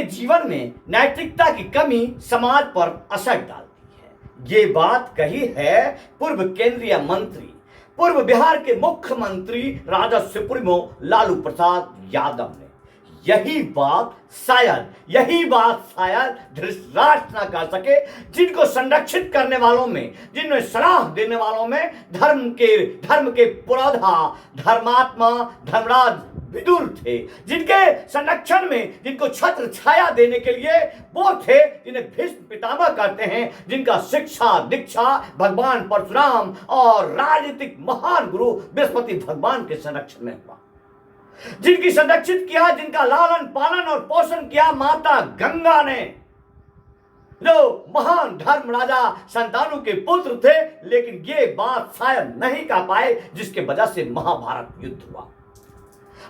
के जीवन में नैतिकता की कमी समाज पर असर डालती है। ये बात कही है पूर्व केंद्रीय मंत्री, पूर्व बिहार के मुख्यमंत्री राजद सुप्रीमो लालू प्रसाद यादव ने। यही बात शायद धृतराष्ट्र ना कर सके, जिनको संरक्षित करने वालों में, जिन्हें सलाह देने वालों में धर्म के पुरोधा धर्मात्मा धर्मराज विदुर थे, जिनके संरक्षण में, जिनको छत्र छाया देने के लिए वो थे जिन्हें भीष्म पितामह कहते हैं, जिनका शिक्षा दीक्षा भगवान परशुराम और राजनीतिक महान गुरु बृहस्पति भगवान के संरक्षण में हुआ, जिनकी संरक्षित किया, जिनका लालन पालन और पोषण किया माता गंगा ने, जो महान धर्म राजा संतानु के पुत्र थे। लेकिन ये बात शायद नहीं कह पाए, जिसके वजह से महाभारत युद्ध हुआ।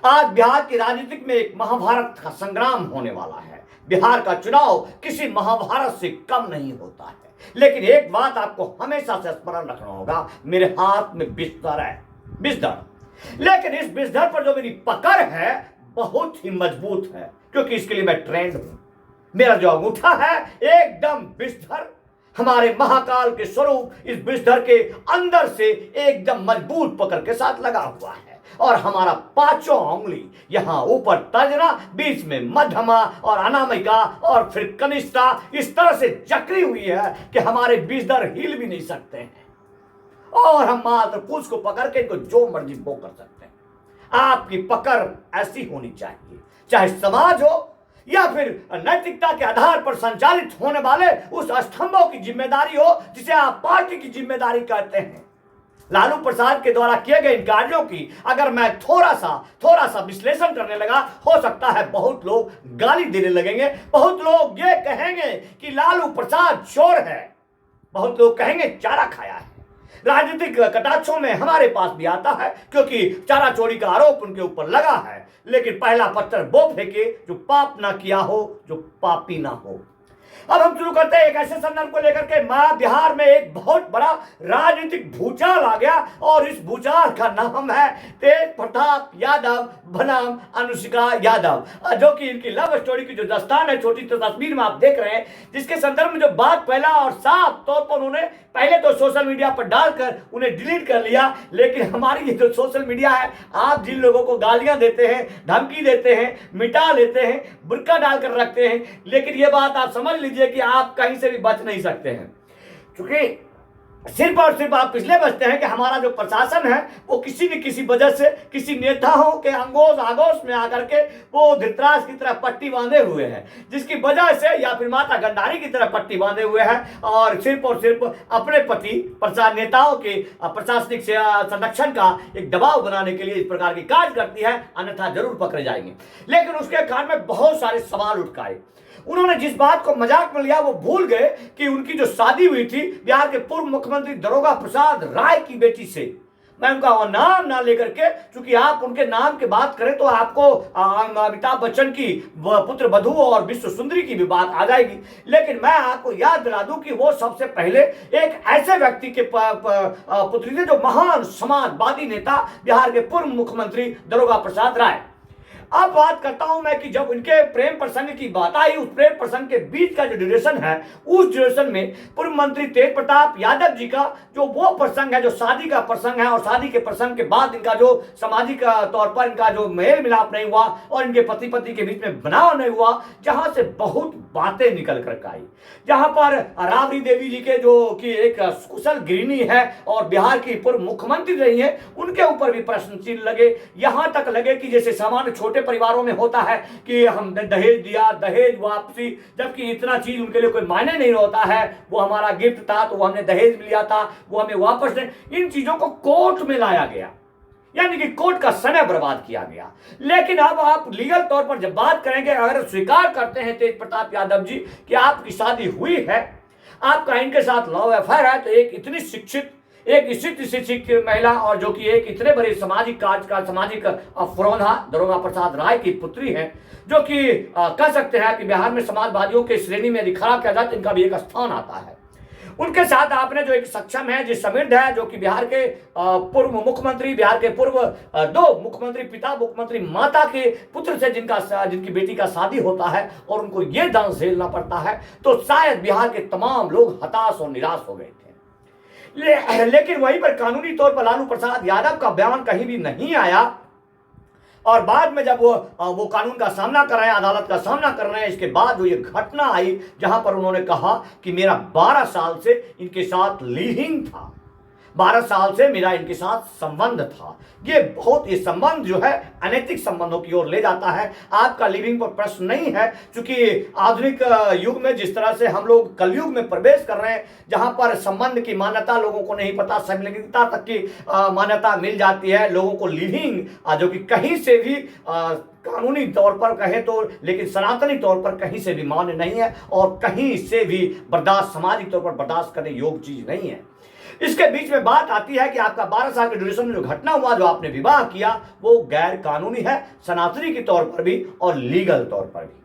आज बिहार की राजनीति में एक महाभारत का संग्राम होने वाला है। बिहार का चुनाव किसी महाभारत से कम नहीं होता है। लेकिन एक बात आपको हमेशा से स्मरण रखना होगा, मेरे हाथ में बिस्तर है, लेकिन इस बिस्तर पर जो मेरी पकड़ है बहुत ही मजबूत है, क्योंकि इसके लिए मैं ट्रेंड हूं। मेरा जो अंगूठा है एकदम बिस्तर, हमारे महाकाल के स्वरूप इस बिस्तर के अंदर से एकदम मजबूत पकड़ के साथ लगा हुआ है, और हमारा पांचों उंगली यहां ऊपर तर्जना, बीच में मध्यमा और अनामिका और फिर कनिष्ठा इस तरह से जकड़ी हुई है कि हमारे बिस्तर हिल भी नहीं सकते हैं, और हम मात्र पूछ को पकड़ के इनको जो मर्जी वो कर सकते हैं। आपकी पकड़ ऐसी होनी चाहिए, चाहे समाज हो या फिर नैतिकता के आधार पर संचालित होने वाले उस स्तंभों की जिम्मेदारी हो जिसे आप पार्टी की जिम्मेदारी कहते हैं। लालू प्रसाद के द्वारा किए गए इन कार्यों की अगर मैं थोड़ा सा विश्लेषण करने लगा, हो सकता है बहुत लोग गाली देने लगेंगे, बहुत लोग ये कहेंगे कि लालू प्रसाद चोर है, बहुत लोग कहेंगे चारा खाया है। राजनीतिक कटाक्षों में हमारे पास भी आता है, क्योंकि चारा चोरी का आरोप उनके ऊपर लगा है। लेकिन पहला पत्थर वो फेंके जो पाप ना किया हो, जो पापी ना हो। अब हम शुरू करते हैं एक ऐसे संदर्भ को लेकर के। बिहार में एक बहुत बड़ा राजनीतिक भूचाल आ गया, और इस भूचाल का नाम है तेज प्रताप यादव बनाम अनुष्का यादव, जो कि इनकी लव स्टोरी की जो दस्तान है, छोटी तो तस्वीर में आप देख रहे हैं, जिसके संदर्भ में जो बात फैला और साफ तौर पर उन्होंने पहले तो सोशल मीडिया पर डालकर उन्हें डिलीट कर लिया। लेकिन हमारी ये जो सोशल मीडिया है, आप जिन लोगों को गालियां देते हैं, धमकी देते हैं, मिटा लेते हैं, बुर्का डालकर रखते हैं, लेकिन ये बात आप समझ लीजिए कि आप कहीं से भी बच नहीं सकते हैं, क्योंकि सिर्फ और सिर्फ आप इसलिए बचते हैं कि हमारा जो प्रशासन है वो किसी न किसी वजह से किसी नेताओं के अंगोश आगोश में आकर के वो धृतराष्ट्र की तरह पट्टी बांधे हुए हैं, जिसकी वजह से, या फिर माता गंडारी की तरह पट्टी बांधे हुए हैं, और सिर्फ अपने पति प्रशासन नेताओं के प्रशासनिक संरक्षण का एक दबाव बनाने के लिए इस प्रकार की कार्य करती है, अन्यथा जरूर पकड़े जाएंगे। लेकिन उसके कारण में बहुत सारे सवाल उठाए। उन्होंने जिस बात को मजाक में लिया वो भूल गए कि उनकी जो शादी हुई थी बिहार के पूर्व मुख्यमंत्री दारोगा प्रसाद राय की बेटी से। मैं उनका नाम ना लेकर के, क्योंकि आप उनके नाम की बात करें तो आपको अमिताभ बच्चन की पुत्र वधू और विश्व सुंदरी की भी बात आ जाएगी। लेकिन मैं आपको याद दिला दूं कि वो सबसे पहले एक ऐसे व्यक्ति के पुत्री थे जो महान समाजवादी नेता बिहार के पूर्व मुख्यमंत्री दारोगा प्रसाद राय। अब बात करता हूं मैं कि जब उनके प्रेम प्रसंग की बात आई, उस प्रेम प्रसंग के बीच का जो ड्यूरेशन है, उस ड्यूरेशन में पूर्व मंत्री तेज प्रताप यादव जी का जो वो प्रसंग है, जो शादी का प्रसंग है, और शादी के प्रसंग के बाद इनका जो सामाजिक तौर पर इनका जो मेल मिलाप नहीं हुआ और इनके पति पत्नी के बीच में बनाव नहीं हुआ, जहां से बहुत बातें निकल कर आई, जहां पर राबड़ी देवी जी के जो कि एक कुशल गृहिणी है और बिहार की पूर्व मुख्यमंत्री रही है, उनके ऊपर भी प्रश्न चिन्ह लगे। यहां तक लगे कि जैसे सामान्य छोटे परिवारों में होता है कि हमने दहेज दिया, दहेज वापसी, जबकि इतना चीज उनके लिए कोई मायने नहीं होता है। वो हमारा गिफ्ट था तो वो हमने दहेज में लिया था, वो हमें वापस नहीं। इन चीजों को कोर्ट में लाया गया, यानी कि कोर्ट का समय बर्बाद किया गया। लेकिन अब आप लीगल तौर पर जब बात करेंगे, अगर स्वीकार करते हैं तेज प्रताप यादव जी कि आपकी शादी हुई है, आपका इनके साथ लव अफेयर है, तो एक इतनी शिक्षित, एक शिक्षित महिला और जो कि एक इतने बड़े सामाजिक कार्य का सामाजिक अफरोधा दारोगा प्रसाद राय की पुत्री है, जो कि कह सकते हैं कि बिहार में समाजवादियों के श्रेणी में यदि खड़ा किया जाए तो इनका भी एक स्थान आता है। उनके साथ आपने जो एक सक्षम है, जो समृद्ध है, जो कि बिहार के पूर्व मुख्यमंत्री, बिहार के पूर्व दो मुख्यमंत्री, पिता मुख्यमंत्री माता के पुत्र से जिनकी बेटी का शादी होता है और उनको ये दंड झेलना पड़ता है, तो शायद बिहार के तमाम लोग हताश और निराश हो गए थे। लेकिन वहीं पर कानूनी तौर पर लालू प्रसाद यादव का बयान कहीं भी नहीं आया, और बाद में जब वो कानून का सामना कर रहे हैं, अदालत का सामना कर रहे हैं, इसके बाद जो ये घटना आई जहां पर उन्होंने कहा कि मेरा 12 साल से इनके साथ लिविंग था, 12 साल से मेरा इनके साथ संबंध था। ये संबंध जो है अनैतिक संबंधों की ओर ले जाता है। आपका लिविंग पर प्रश्न नहीं है, क्योंकि आधुनिक युग में जिस तरह से हम लोग कलयुग में प्रवेश कर रहे हैं, जहां पर संबंध की मान्यता लोगों को नहीं पता, समलैंगिकता तक की मान्यता मिल जाती है लोगों को। लिविंग जो कि कहीं से भी कानूनी तौर पर कहें तो, लेकिन सनातनी तौर पर कहीं से भी मान्य नहीं है और कहीं से भी बर्दाश्त, सामाजिक तौर पर बर्दाश्त करने योग्य चीज नहीं है। इसके बीच में बात आती है कि आपका 12 साल के ड्यूरेशन में जो घटना हुआ, जो आपने विवाह किया, वो गैर कानूनी है, सनातनी के तौर पर भी और लीगल तौर पर भी।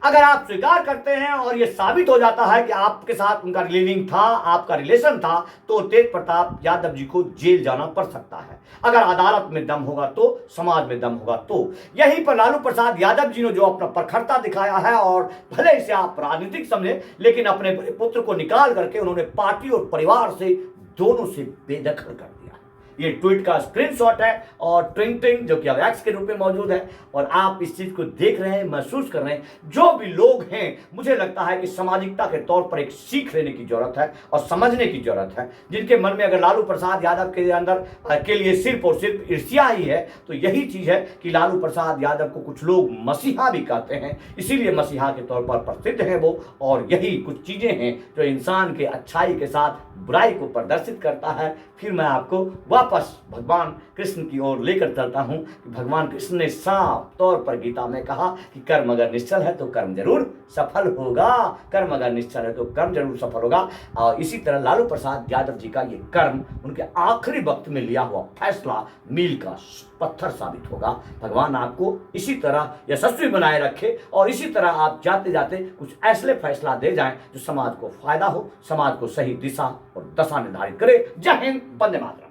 अगर आप स्वीकार करते हैं और यह साबित हो जाता है कि आपके साथ उनका लिविंग था, आपका रिलेशन था, तो तेज प्रताप यादव जी को जेल जाना पड़ सकता है। अगर अदालत में दम होगा तो, समाज में दम होगा तो। यहीं पर लालू प्रसाद यादव जी ने जो अपना प्रखरता दिखाया है, और भले इसे आप राजनीतिक समझे, लेकिन अपने पुत्र को निकाल करके उन्होंने पार्टी और परिवार से, दोनों से बेदखल कर दिया। ये ट्वीट का स्क्रीनशॉट है और ट्विंग जो कि अब एक्स के रूप में मौजूद है, और आप इस चीज को देख रहे हैं, महसूस कर रहे हैं। जो भी लोग हैं, मुझे लगता है कि सामाजिकता के तौर पर एक सीख लेने की जरूरत है और समझने की जरूरत है। जिनके मन में अगर लालू प्रसाद यादव के अंदर के लिए सिर्फ और सिर्फ ईर्ष्या ही है, तो यही चीज है कि लालू प्रसाद यादव को कुछ लोग मसीहा भी कहते हैं, इसीलिए मसीहा के तौर पर प्रसिद्ध है वो। और यही कुछ चीजें हैं जो इंसान के अच्छाई के साथ बुराई को प्रदर्शित करता है। फिर मैं आपको वापस भगवान कृष्ण की ओर लेकर चलता हूं कि भगवान कृष्ण ने साफ तौर पर गीता में कहा कि कर्म अगर निश्चल है तो कर्म जरूर सफल होगा, कर्म अगर निश्चल है तो कर्म जरूर सफल होगा। और इसी तरह लालू प्रसाद यादव जी का ये कर्म उनके आखिरी वक्त में लिया हुआ फैसला मील का पत्थर साबित होगा। भगवान आपको इसी तरह यशस्वी बनाए रखे और इसी तरह आप जाते जाते कुछ ऐसे फैसला दे जाएं जो समाज को फायदा हो, समाज को सही दिशा और दशा निर्धारित करे। जय हिंद, वंदे मातरम।